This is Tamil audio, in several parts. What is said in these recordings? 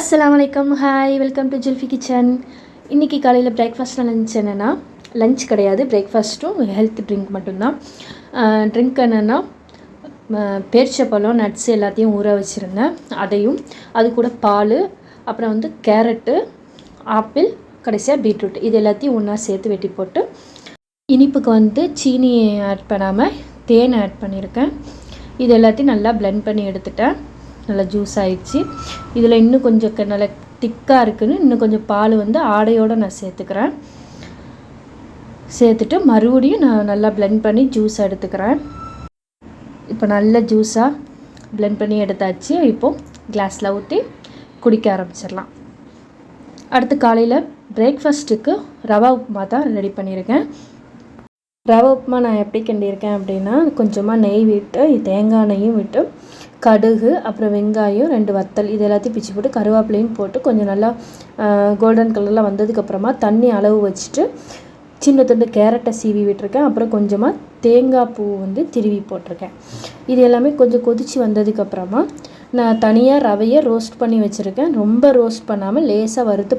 அஸ்ஸலாமு அலைக்கும். Hi, welcome to Zulfi kitchen. இன்றைக்கி காலையில் பிரேக்ஃபாஸ்ட்டில் லஞ்ச் என்னென்னா, லஞ்ச் கிடையாது, பிரேக்ஃபாஸ்ட்டும் ஹெல்த் ட்ரிங்க் மட்டும்தான். ட்ரிங்க் என்னென்னா, பேரிச்சப்பழம் நட்ஸ் எல்லாத்தையும் ஊற வச்சுருந்தேன். அதையும் அது கூட பால், அப்புறம் கேரட்டு, ஆப்பிள், கடைசியாக பீட்ரூட் இது எல்லாத்தையும் ஒன்றா சேர்த்து வெட்டி போட்டு, இனிப்புக்கு சீனி ஆட் பண்ணாமல் தேன் ஆட் பண்ணியிருக்கேன். இது எல்லாத்தையும் நல்லா பிளெண்ட் பண்ணி எடுத்துட்டேன். நல்லா ஜூஸ் ஆயிடுச்சு. இதில் இன்னும் கொஞ்சம் நல்லா திக்காக இருக்குன்னு இன்னும் கொஞ்சம் பால் ஆடையோடு நான் சேர்த்துக்கிறேன். சேர்த்துட்டு மறுபடியும் நான் நல்லா பிளெண்ட் பண்ணி ஜூஸ் எடுத்துக்கிறேன். இப்போ நல்ல ஜூஸாக பிளெண்ட் பண்ணி எடுத்தாச்சு. இப்போது கிளாஸில் ஊற்றி குடிக்க ஆரம்பிச்சிடலாம். அடுத்து காலையில் பிரேக்ஃபாஸ்ட்டுக்கு ரவா உப்புமா தான் ரெடி பண்ணியிருக்கேன். ரவா உப்புமா நான் எப்படி கிண்டியிருக்கேன் அப்படின்னா, கொஞ்சமாக நெய் விட்டு, தேங்காய் நெய்யும் விட்டு, கடுகு, அப்புறம் வெங்காயம், 2 வத்தல் இது எல்லாத்தையும் பிச்சு போட்டு கருவேப்பிலையும் போட்டு கொஞ்சம் நல்லா கோல்டன் கலரில் வந்ததுக்கப்புறமா தண்ணி அளவு வச்சுட்டு சின்ன துண்டு கேரட்டை சீவி விட்டுருக்கேன். அப்புறம் கொஞ்சமாக தேங்காய் பூ திருவி போட்டிருக்கேன். இது எல்லாமே கொஞ்சம் கொதித்து வந்ததுக்கப்புறமா நான் தனியாக ரவையை ரோஸ்ட் பண்ணி வச்சுருக்கேன். ரொம்ப ரோஸ்ட் பண்ணாமல் லேசாக வறுத்து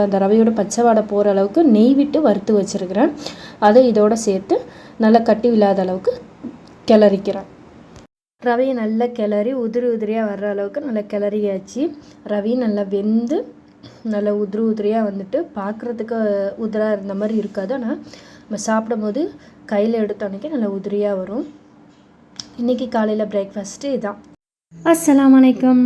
அந்த ரவையோட பச்சை வாடை போகிற அளவுக்கு நெய் விட்டு வறுத்து வச்சுருக்கிறேன். அதை இதோடு சேர்த்து நல்லா கட்டி இல்லாத அளவுக்கு கிளறிக்கிறேன். ரவையை நல்லா கிளறி உதிரியாக வர்ற அளவுக்கு நல்லா கிளறியாச்சு. ரவையும் நல்லா வெந்து நல்லா உதிரியாக பார்க்குறதுக்கு உதிராக இருந்த மாதிரி இருக்காது. ஆனால் நம்ம சாப்பிடும் போது கையில் எடுத்தோன்னே நல்லா உதிரியாக வரும். இன்றைக்கி காலையில் பிரேக்ஃபாஸ்ட்டு இதான். அஸ்ஸலாமு அலைக்கும்.